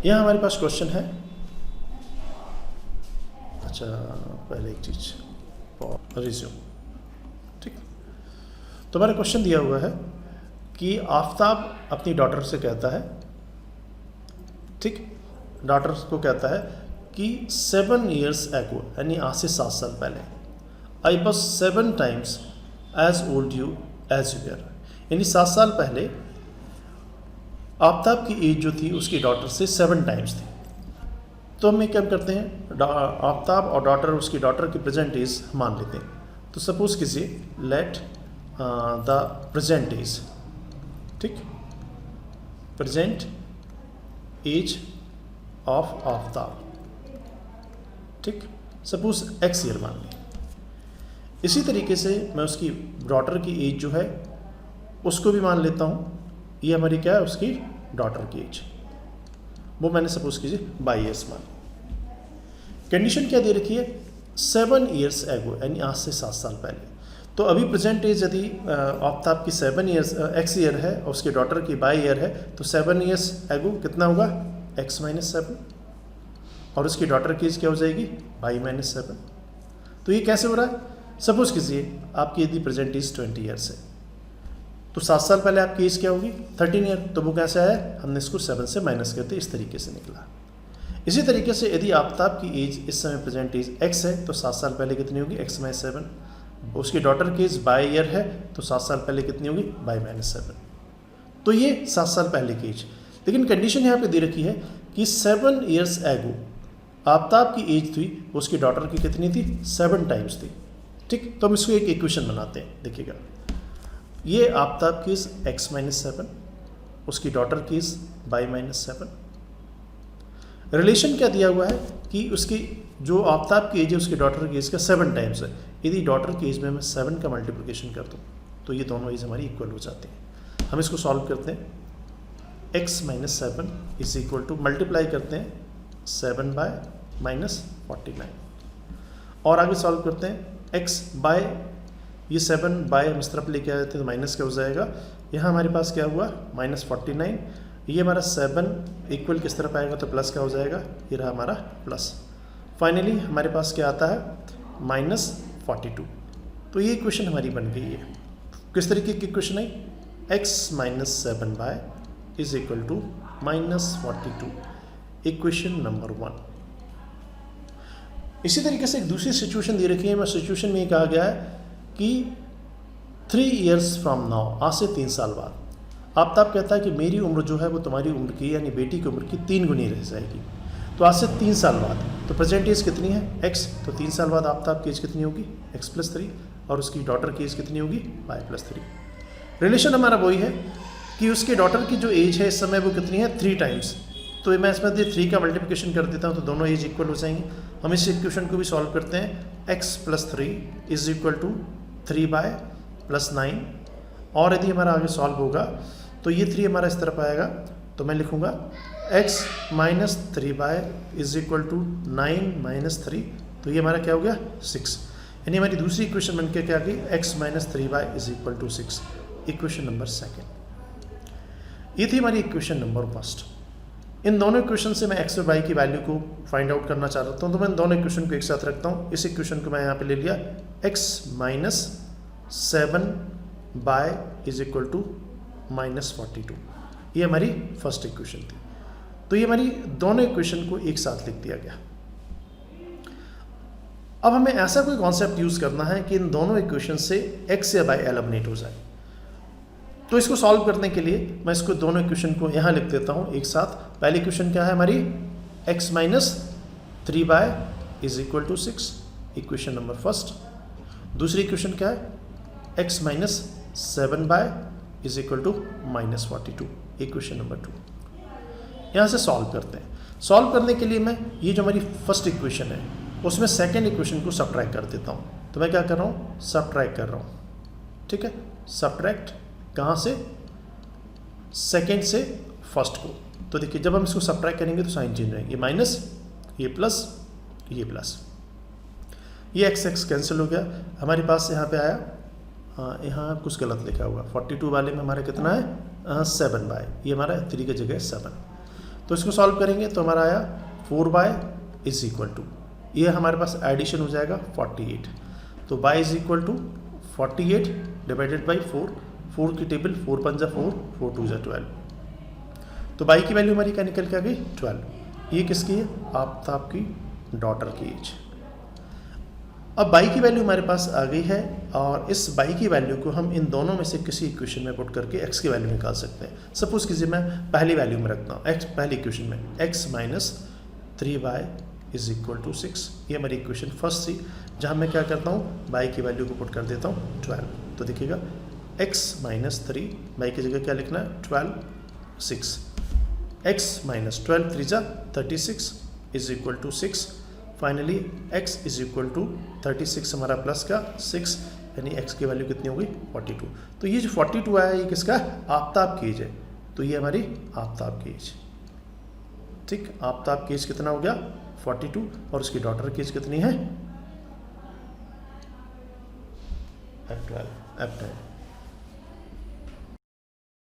यहाँ हमारे पास क्वेश्चन है। अच्छा, पहले एक चीज रिज्यूम, ठीक। तो हमारा क्वेश्चन दिया हुआ है कि आफ्ताब अपनी डॉटर से कहता है, ठीक, डॉटर को कहता है कि 7 years ago, यानी आज से 7 साल पहले, I was 7 times as old you as you are, यानी 7 साल पहले आफ्ताब की एज जो थी उसकी डॉटर से 7 times थी। तो हम क्या करते हैं, आफ्ताब और डॉटर, उसकी डॉटर की प्रेजेंट एज मान लेते हैं। तो सपोज कीजिए, लेट द प्रेजेंट एज, ठीक, प्रेजेंट एज ऑफ आफ्ताब, ठीक, सपोज x ईयर मान लें। इसी तरीके से मैं उसकी डॉटर की एज जो है उसको भी मान लेता हूँ। ये हमारी क्या है, उसकी डॉटर की एज, वो मैंने सपोज कीजिए बाई ईयर्स मान। कंडीशन क्या दे रखी है, 7 years ago, यानी आज से 7 साल पहले। तो अभी प्रेजेंट एज यदि आफ्ताब की 7 years x ईयर है और उसकी डॉटर की बाई ईयर है, तो 7 years ago कितना होगा, x - 7, और उसकी डॉटर की एज क्या हो जाएगी, y - 7। तो ये कैसे हो रहा है, सपोज कीजिए आपकी यदि प्रेजेंट एज 20 years है, तो 7 साल पहले आपकी एज क्या होगी, 13 ईयर। तो वो कैसे आया, हमने इसको 7 से माइनस करते इस तरीके से निकला। इसी तरीके से यदि आफ्ताब की एज इस समय प्रेजेंट एज x है, तो 7 साल पहले कितनी होगी, x - 7। उसकी डॉटर की एज बाई ईयर है, तो 7 साल पहले कितनी होगी, y - 7। तो ये 7 साल पहले की एज। लेकिन कंडीशन यहाँ पे दे रखी है कि 7 years ago आफ्ताब की एज थी, उसकी डॉटर की कितनी थी, 7 times थी, ठीक। तो हम इसको एक इक्वेशन बनाते हैं, देखिएगा। ये आफ्ताब की एज x - 7, उसकी डॉटर की एज y - 7। रिलेशन क्या दिया हुआ है कि उसकी जो आफ्ताब की एज है उसकी डॉटर की एज का 7 times है। यदि डॉटर की एज में मैं 7 का मल्टीप्लिकेशन कर दूँ तो ये दोनों एज हमारी इक्वल हो जाती हैं। हम इसको सॉल्व करते हैं, x - 7 is equal to, multiply करते हैं 7 बाय -49, और आगे सॉल्व करते हैं x बाय, ये 7 बाय हम इस तरफ लेके आए थे तो माइनस क्या हो जाएगा, यहाँ हमारे पास क्या हुआ, -49। ये हमारा 7 इक्वल किस तरफ आएगा, तो प्लस क्या हो जाएगा, ये रहा हमारा प्लस। फाइनली हमारे पास क्या आता है, -42। तो ये इक्वेशन हमारी बन गई है। किस तरीके की इक्वेशन है, x - 7 y is equal to -42, equation number 1। इसी तरीके से एक दूसरी सिचुएशन दे रखी है। मैं सिचुएशन में ये कहा गया है कि 3 years फ्रॉम नाउ, आज से 3 साल बाद, आफ्ताब कहता है कि मेरी उम्र जो है वो तुम्हारी उम्र की, यानी बेटी की उम्र की 3 गुनी रह जाएगी। तो आज से 3 साल बाद, तो प्रेजेंट एज कितनी है, x, तो 3 साल बाद आफ्ताब की एज कितनी होगी, x + 3, और उसकी डॉटर की एज कितनी होगी, y + 3। रिलेशन हमारा वही है कि उसके डॉटर की जो एज है इस समय वो कितनी है, 3 times। तो मैं इसमें 3 का मल्टीप्लिकेशन कर देता हूँ तो दोनों एज इक्वल हो जाएंगे। हम इस इक्वेशन को भी सॉल्व करते हैं, x + 3 is equal to 3 y +9, और यदि हमारा आगे सॉल्व होगा तो ये 3 हमारा इस तरफ आएगा, तो मैं लिखूँगा x - 3 y is equal to 9 - 3, तो ये हमारा क्या हो गया, 6। यानी हमारी दूसरी इक्वेशन बनके क्या गई, x - 3 y is equal to 6, equation number 2। ये थी हमारी इक्वेशन नंबर 1। इन दोनों इक्वेशन से मैं x और y की वैल्यू को फाइंड आउट करना चाहता हूँ, तो मैं दोनों इक्वेशन को एक साथ रखता हूँ। इस इक्वेशन को मैं यहाँ पे ले लिया, x - 7 y is equal to -42, ये हमारी फर्स्ट इक्वेशन थी। तो ये हमारी दोनों इक्वेशन को एक साथ लिख दिया गया। अब हमें ऐसा कोई कॉन्सेप्ट यूज़ करना है कि इन दोनों इक्वेशन से x या y एलिमिनेट हो जाए। तो इसको सॉल्व करने के लिए मैं इसको दोनों इक्वेशन को यहाँ लिख देता हूँ एक साथ। पहली इक्वेशन क्या है हमारी, x - 3 y is equal to 6, equation number 1। दूसरी इक्वेशन क्या है, x - 7 y is equal to -42, equation number 2। यहाँ से सॉल्व करते हैं। सॉल्व करने के लिए मैं ये जो हमारी फर्स्ट इक्वेशन है उसमें सेकेंड इक्वेशन को सब्ट्रैक्ट कर देता हूँ। तो मैं क्या कर रहा हूँ, सब्ट्रैक्ट कर रहा हूँ, ठीक है। सब्ट्रैक्ट कहाँ से, सेकेंड से फर्स्ट को। तो देखिए जब हम इसको सब्ट्रैक्ट करेंगे तो साइन चेंज होंगे, ये माइनस, ये प्लस, ये प्लस, ये x कैंसिल हो गया। हमारे पास यहाँ पे आया, यहाँ कुछ गलत लिखा हुआ, 42 वाले में हमारा कितना है 7 बाय, ये हमारा 3 की जगह 7। तो इसको सॉल्व करेंगे तो हमारा आया 4y इज इक्वल टू, ये हमारे पास एडिशन हो जाएगा 48। तो y is equal to 48 divided by 4, 4 की टेबल 4 × 4, 4 × 2 = 12। तो y की वैल्यू हमारी क्या निकल के आ गई 12। ये किसकी है? आफ्ताब की डॉटर की एज। अब y की वैल्यू हमारे पास आ गई है और इस y की वैल्यू को हम इन दोनों में से किसी इक्वेशन में पुट करके x की वैल्यू निकाल सकते हैं। सपोज कीजिए मैं पहली वैल्यू में रखता हूँ x, पहली इक्वेशन में x - 3y is equal to 6, ये हमारी इक्वेशन फर्स्ट थी, जहाँ मैं क्या करता हूँ y की वैल्यू को पुट कर देता हूँ 12। तो देखिएगा x - 3, y की जगह क्या लिखना है 12, 6, x - 12 3 × 36 is equal to 6। Finally x is equal to 36 हमारा प्लस का 6, यानी x की वैल्यू कितनी होगी 42। तो ये जो 42 आया ये किसका? आफ्ताब की एज है। तो ये हमारी आफ्ताब की एज, ठीक। आफ्ताब की एज कितना हो गया 42 और उसकी डॉटर की एज कितनी है F12।